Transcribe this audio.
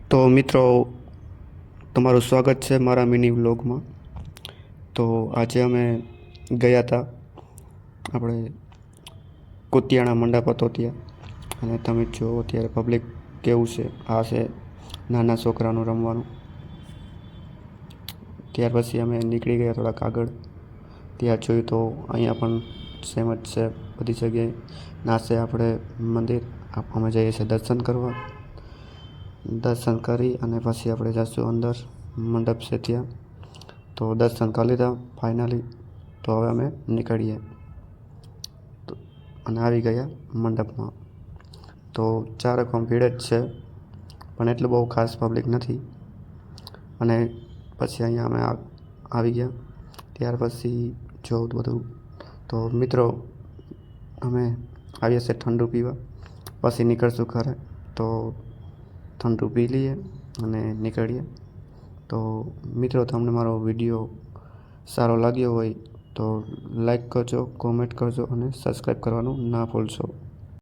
તો મિત્રો, તમારું સ્વાગત છે મારા મિની વ્લોગમાં. તો આજે અમે ગયા હતા આપણે કુતિયાણા મંડપ હતો ત્યાં, અને તમે જો અત્યારે પબ્લિક કેવું છે. આ છે નાના છોકરાનું રમવાનું. ત્યાર પછી અમે નીકળી ગયા થોડાક આગળ. ત્યાં જોયું તો અહીંયા પણ સેમ જ છે બધી જગ્યાએ. ના છે આપણે મંદિર, અમે જઈએ છીએ દર્શન કરવા. દર્શન કરી અને પછી આપણે જઈશું અંદર, મંડપ છે ત્યાં. તો દર્શન કરી લીધા ફાઇનલી. તો હવે અમે નીકળીએ અને આવી ગયા મંડપમાં. તો ચારક ભીડ જ છે, પણ એટલું બહુ ખાસ પબ્લિક નથી. અને પછી અહીંયા અમે આવી ગયા. ત્યાર પછી જોઉં બધું. તો મિત્રો, અમે આવીએ છીએ ઠંડુ પીવા, પછી નીકળશું ઘરે. તો ઠંડુ પી લઈએ અને નીકળીએ. તો મિત્રો, તમને મારો વિડીયો સારો લાગ્યો હોય તો લાઈક કરજો, કોમેન્ટ કરજો અને સબસ્ક્રાઈબ કરવાનું ના ભૂલશો.